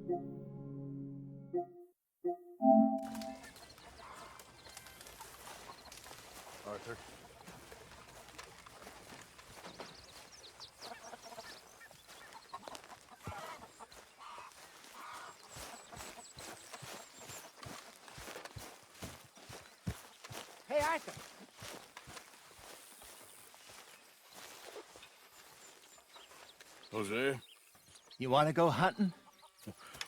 Arthur. Hey, Arthur. Jose, You want to go hunting?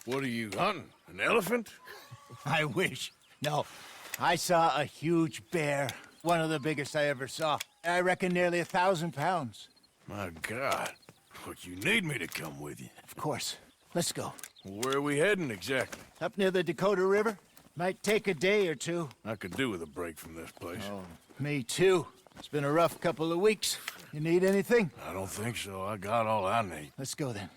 what are you hunting? An elephant? I wish. No. I saw a huge bear. One of the biggest I ever saw. I reckon nearly 1,000 pounds. My God. But you need me to come with you. Of course. Let's go. Where are we heading exactly? Up near the Dakota River. Might take a day or two. I could do with a break from this place. Oh, me too. It's been a rough couple of weeks. You need anything? I don't think so. I got all I need. Let's go then.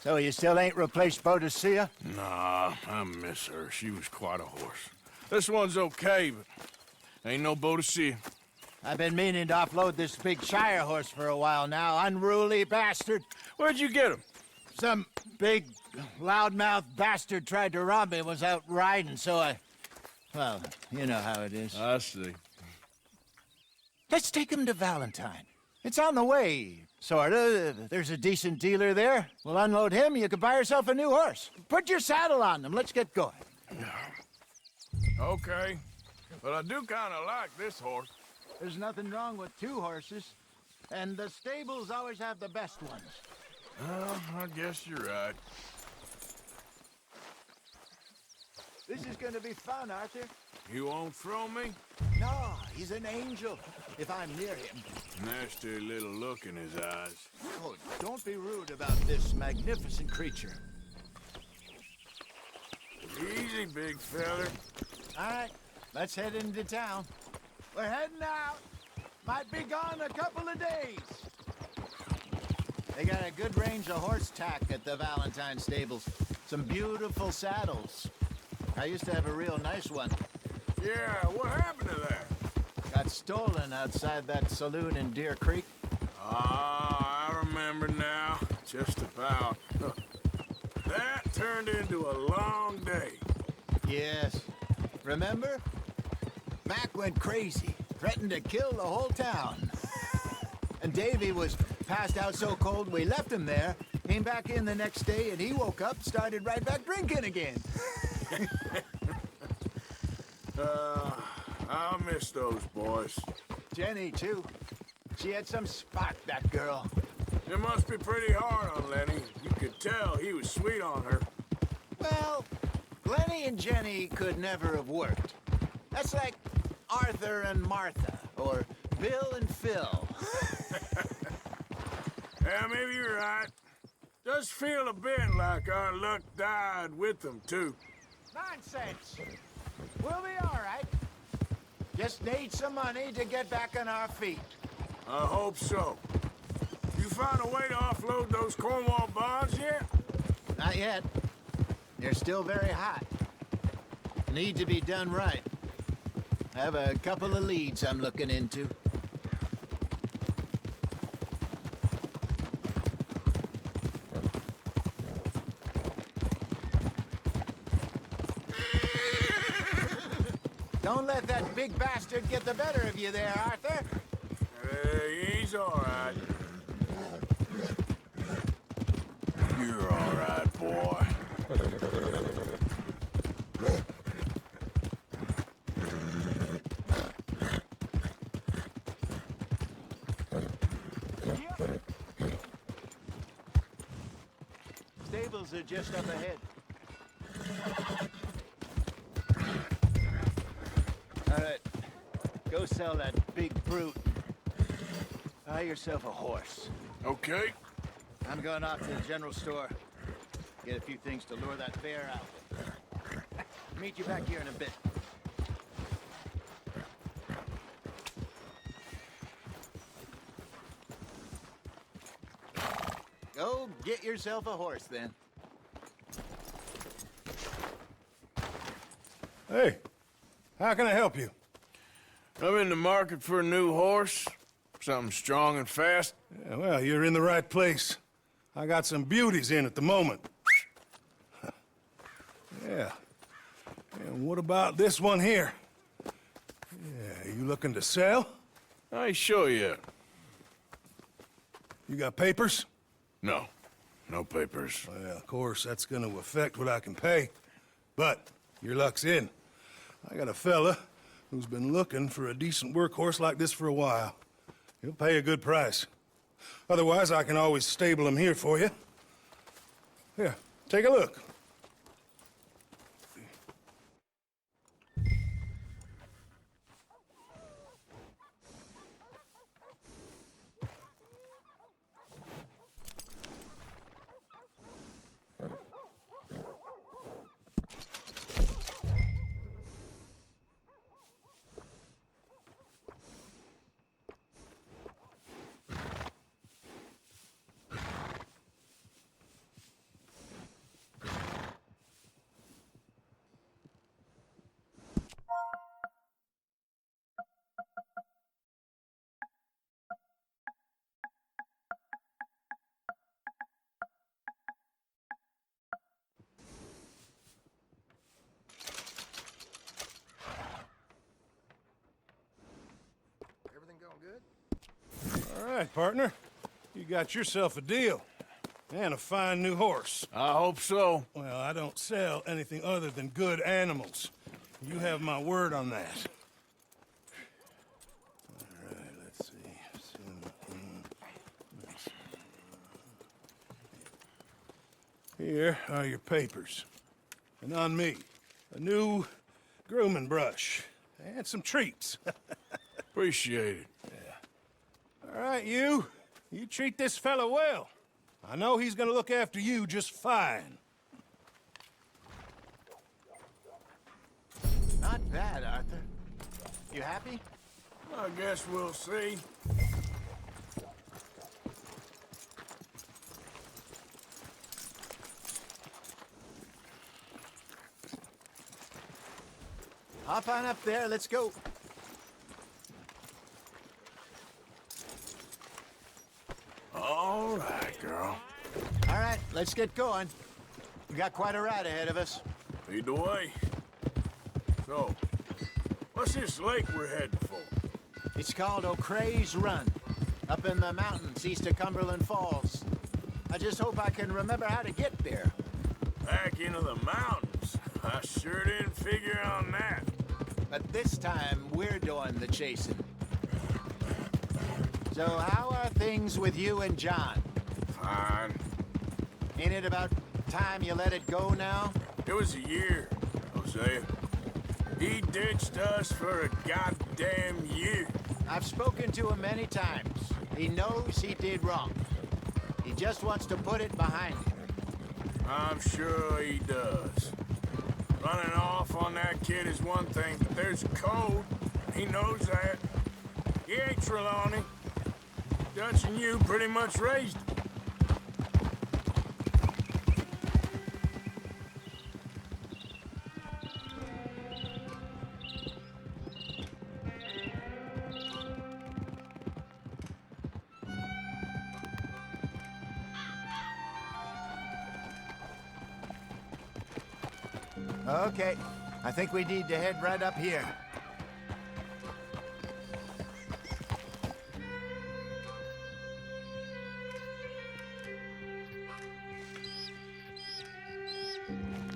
So you still ain't replaced Boadicea? Nah, I miss her. She was quite a horse. This one's okay, but ain't no Boadicea. I've been meaning to offload this big Shire horse for a while now. Unruly bastard. Where'd you get him? Some big, loudmouth bastard tried to rob me, was out riding, so well, you know how it is. I see. Let's take him to Valentine. It's on the way, sorta. There's a decent dealer there. We'll unload him, you can buy yourself a new horse. Put your saddle on them, let's get going. Okay, but I do kind of like this horse. There's nothing wrong with two horses, and the stables always have the best ones. I guess you're right. This is gonna be fun, Arthur. You won't throw me? No, he's an angel, if I'm near him. Nasty little look in his eyes. Oh, don't be rude about this magnificent creature. Easy, big feller. All right, let's head into town. We're heading out. Might be gone a couple of days. They got a good range of horse tack at the Valentine stables. Some beautiful saddles. I used to have a real nice one. Yeah, what happened to that? Got stolen outside that saloon in Deer Creek. Ah, I remember now. Just about. That turned into a long day. Yes. Remember? Mac went crazy, threatened to kill the whole town. And Davy was passed out so cold we left him there, came back in the next day, and he woke up, started right back drinking again. I miss those boys. Jenny, too. She had some spot, that girl. It must be pretty hard on Lenny. You could tell he was sweet on her. Well, Lenny and Jenny could never have worked. That's like Arthur and Martha, or Bill and Phil. Yeah, maybe you're right. Does feel a bit like our luck died with them, too. Nonsense. We'll be all right. Just need some money to get back on our feet. I hope so. You found a way to offload those Cornwall bonds yet? Not yet. They're still very hot. Need to be done right. I have a couple of leads I'm looking into. Don't let that big bastard get the better of you there, Arthur. He's all right. You're all right, boy. Stables are just up ahead. All right, go sell that big brute. Buy yourself a horse. Okay. I'm going off to the general store. Get a few things to lure that bear out. Meet you back here in a bit. Go get yourself a horse, then. Hey, how can I help you? I'm in the market for a new horse. Something strong and fast. Yeah, well, you're in the right place. I got some beauties in at the moment. Yeah. And what about this one here? Yeah, you looking to sell? I ain't sure yet. You got papers? No. No papers. Well, of course, that's gonna affect what I can pay. But your luck's in. I got a fella who's been looking for a decent workhorse like this for a while. He'll pay a good price. Otherwise, I can always stable him here for you. Here, take a look. Everything going good? All right, partner. You got yourself a deal. And a fine new horse. I hope so. Well, I don't sell anything other than good animals. You have my word on that. All right, let's see. Here are your papers. And on me, a new grooming brush. And some treats. Appreciate it. All right, you. You treat this fella well. I know he's gonna look after you just fine. Not bad, Arthur. You happy? I guess we'll see. Hop on up there, let's go. All right, girl. All right, let's get going. We got quite a ride ahead of us. Lead the way. So, what's this lake we're heading for? It's called O'Creagh's Run, up in the mountains east of Cumberland Falls. I just hope I can remember how to get there. Back into the mountains. I sure didn't figure on that. But this time, we're doing the chasing. So how are things with you and John? Fine. Ain't it about time you let it go now? It was a year, Hosea. He ditched us for a goddamn year. I've spoken to him many times. He knows he did wrong. He just wants to put it behind him. I'm sure he does. Running off on that kid is one thing, but there's code. He knows that. He ain't Trelawney. Dutch and you pretty much raised him. Okay, I think we need to head right up here.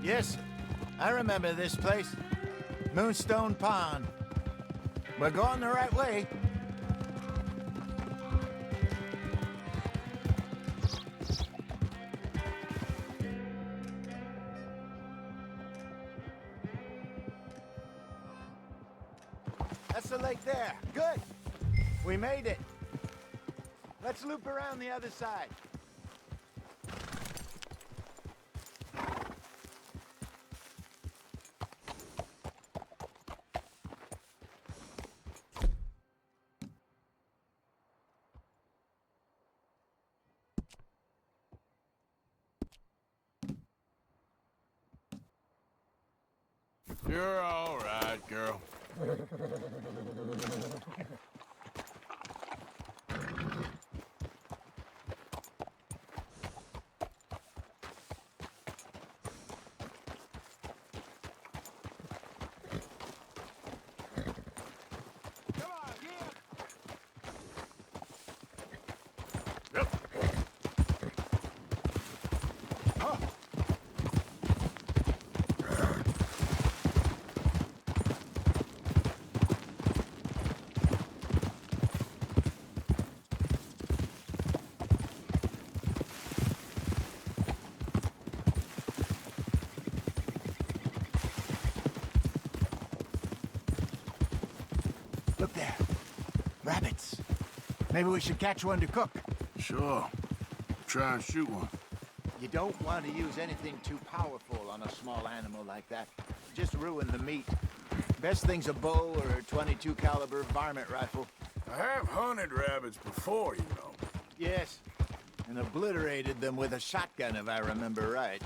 Yes, I remember this place. Moonstone Pond. We're going the right way. That's the lake there. Good. We made it. Let's loop around the other side. You're all right, girl. Maybe we should catch one to cook. Sure. Try and shoot one. You don't want to use anything too powerful on a small animal like that. Just ruin the meat. Best thing's a bow or a 22 caliber varmint rifle. I have hunted rabbits before, you know. Yes, and obliterated them with a shotgun, if I remember right.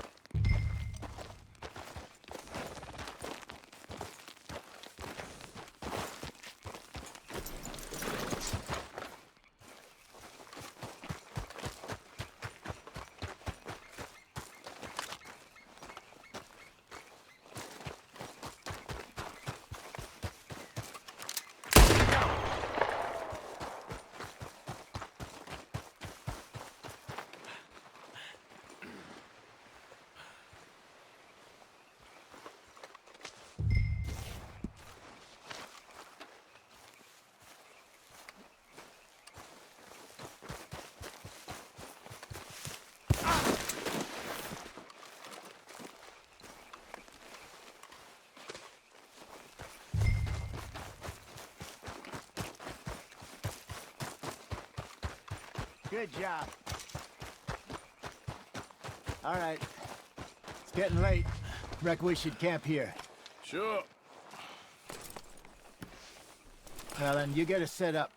Good job. All right. It's getting late. Reckon we should camp here. Sure. Well, then you get us set up.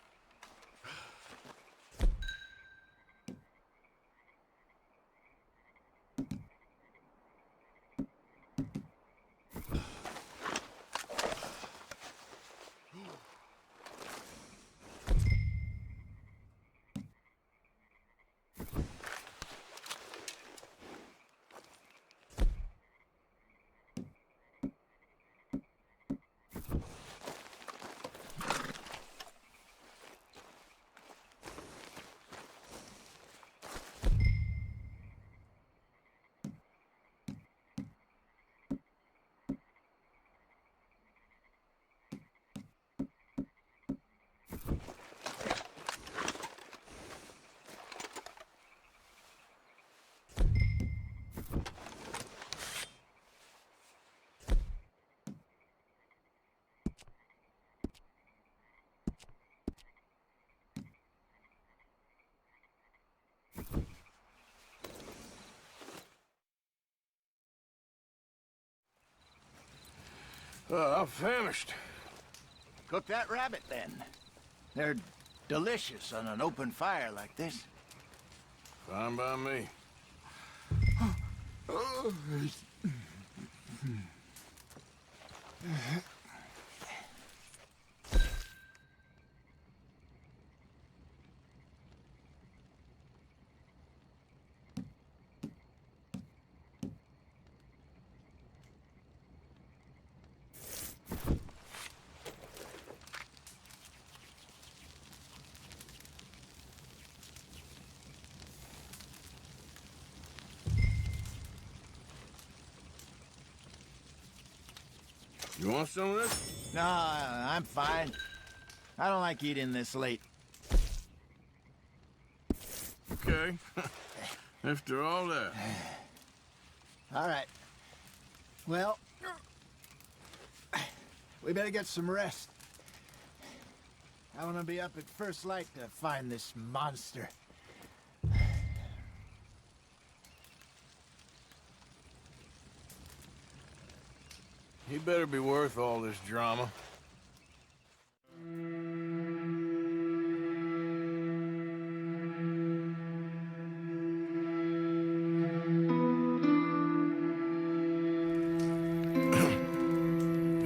I'm famished. Cook that rabbit, then. They're delicious on an open fire like this. Fine by me. You want some of this? No, I'm fine. I don't like eating this late. Okay. After all that. All right. Well, we better get some rest. I want to be up at first light to find this monster. He better be worth all this drama.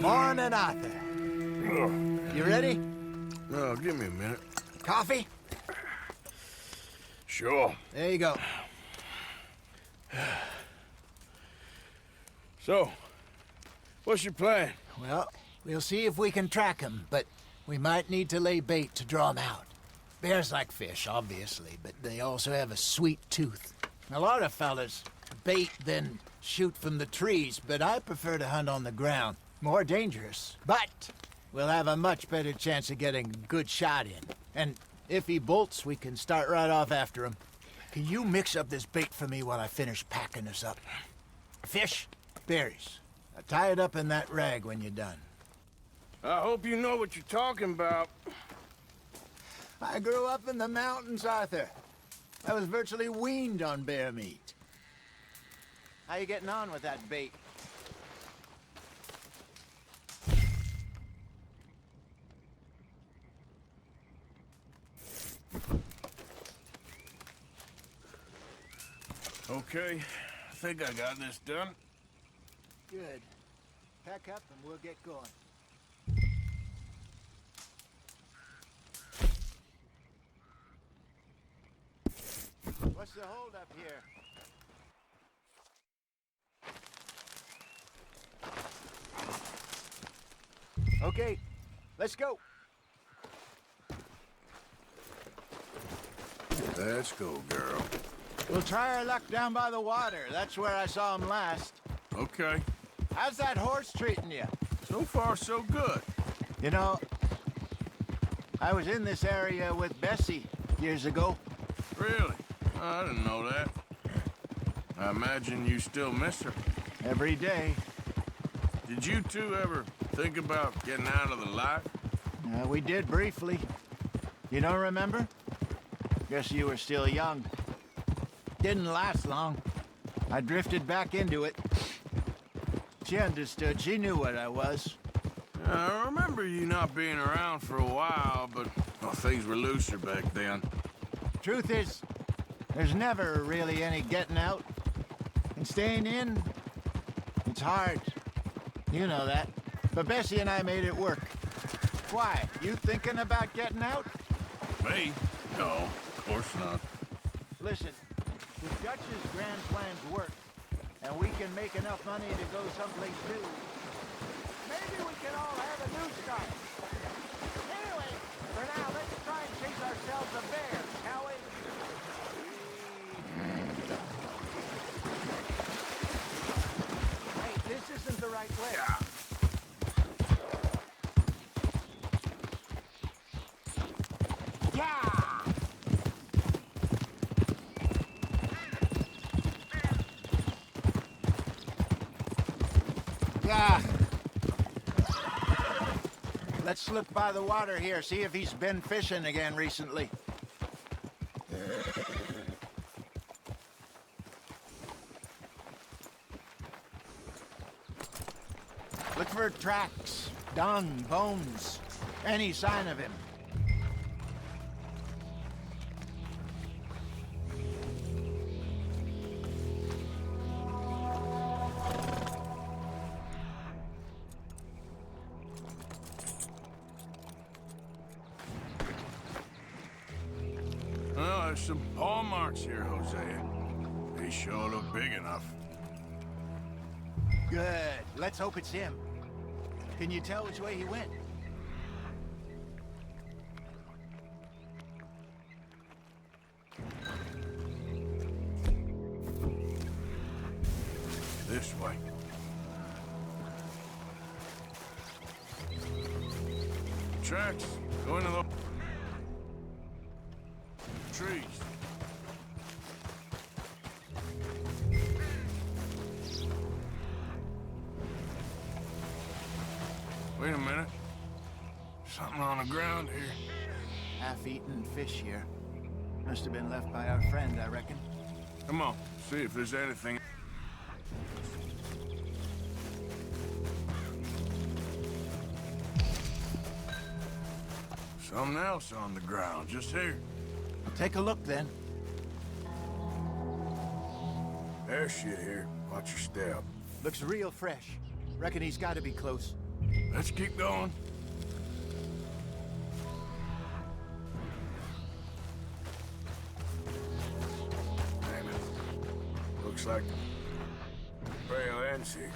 Morning, Arthur. You ready? Oh, give me a minute. Coffee? Sure. There you go. So, what's your plan? Well, we'll see if we can track him, but we might need to lay bait to draw him out. Bears like fish, obviously, but they also have a sweet tooth. A lot of fellas bait, then shoot from the trees, but I prefer to hunt on the ground. More dangerous, but we'll have a much better chance of getting a good shot in. And if he bolts, we can start right off after him. Can you mix up this bait for me while I finish packing this up? Fish, berries. Tie it up in that rag when you're done. I hope you know what you're talking about. I grew up in the mountains, Arthur. I was virtually weaned on bear meat. How you getting on with that bait? Okay, I think I got this done. Good. Pack up and we'll get going. What's the hold up here? Okay, let's go. Let's go, girl. We'll try our luck down by the water. That's where I saw him last. Okay. How's that horse treating you? So far, so good. You know, I was in this area with Bessie years ago. Really? I didn't know that. I imagine you still miss her. Every day. Did you two ever think about getting out of the life? We did briefly. You don't remember? Guess you were still young. Didn't last long. I drifted back into it. She understood. She knew what I was. I remember you not being around for a while, but well, things were looser back then. Truth is, there's never really any getting out. And staying in, it's hard. You know that. But Bessie and I made it work. Why? You thinking about getting out? Me? No, of course not. Listen, if Dutch's grand plans work, and we can make enough money to go someplace new, maybe we can all have a new start. Anyway, for now, let's try and chase ourselves a bear, shall we? Hey, this isn't the right way. Yeah! Yeah. Let's look by the water here, see if he's been fishing again recently. Look for tracks, dung, bones, any sign of him. Well, there's some paw marks here, Hosea. They sure look big enough. Good. Let's hope it's him. Can you tell which way he went? This way. Tracks. Go into the trees. Wait a minute. Something on the ground here. Half-eaten fish here. Must have been left by our friend, I reckon. Come on, see if there's anything. Something else on the ground, just here. Take a look, then. There's shit here. Watch your step. Looks real fresh. Reckon he's got to be close. Let's keep going. Damn it. Looks like the trail ends here.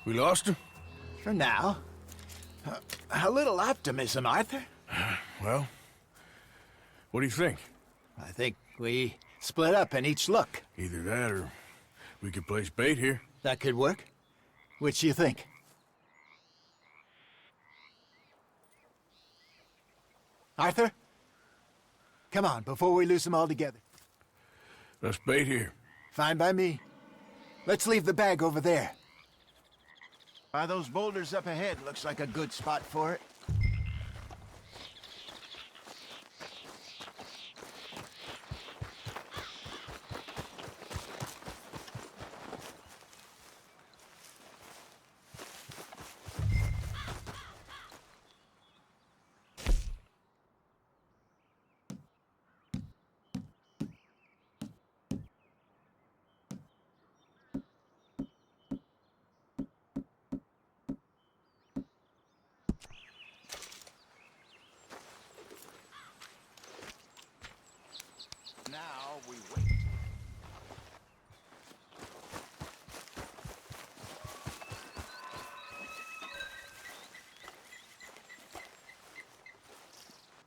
We lost him? For now. A little optimism, Arthur. Well, what do you think? I think we split up and each look. Either that or we could place bait here. That could work. Which do you think? Arthur? Come on, before we lose them all together. Let's bait here. Fine by me. Let's leave the bag over there. By those boulders up ahead, looks like a good spot for it. we wait.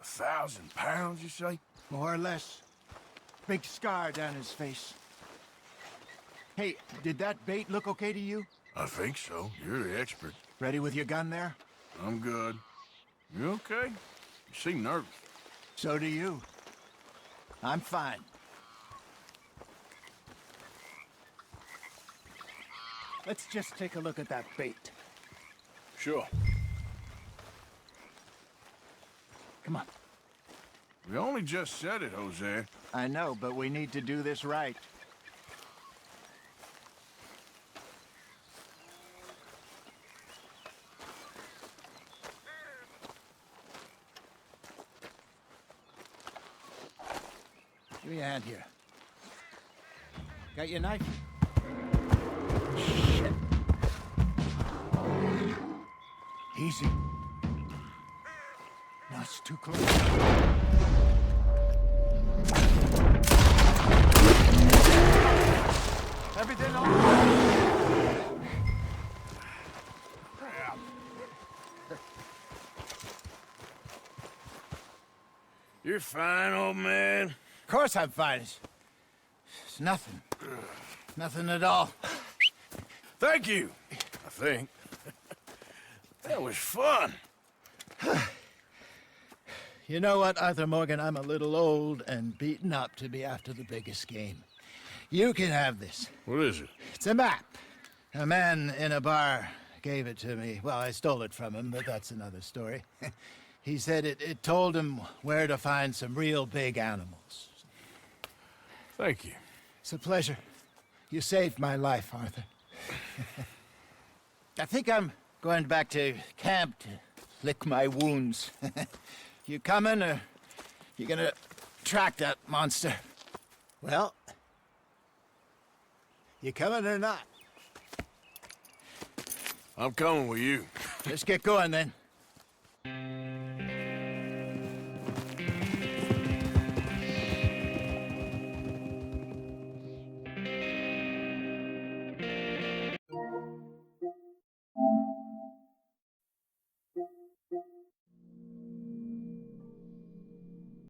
£1,000, you say? More or less. Big scar down his face. Hey, did that bait look okay to you? I think so. You're the expert. Ready with your gun there? I'm good. You okay? You seem nervous. So do you. I'm fine. Let's just take a look at that bait. Sure. Come on. We only just said it, Jose. I know, but we need to do this right. Give me a hand here. Got your knife? Shit. Easy. No, it's too close. Everything all right? You're fine, old man. Of course I'm fine. It's nothing. Nothing at all. Thank you, I think. That was fun. You know what, Arthur Morgan? I'm a little old and beaten up to be after the biggest game. You can have this. What is it? It's a map. A man in a bar gave it to me. Well, I stole it from him, but that's another story. He said it told him where to find some real big animals. Thank you. It's a pleasure. You saved my life, Arthur. I think I'm going back to camp to lick my wounds. You coming, or you gonna track that monster? Well, you coming or not? I'm coming with you. Let's get going then.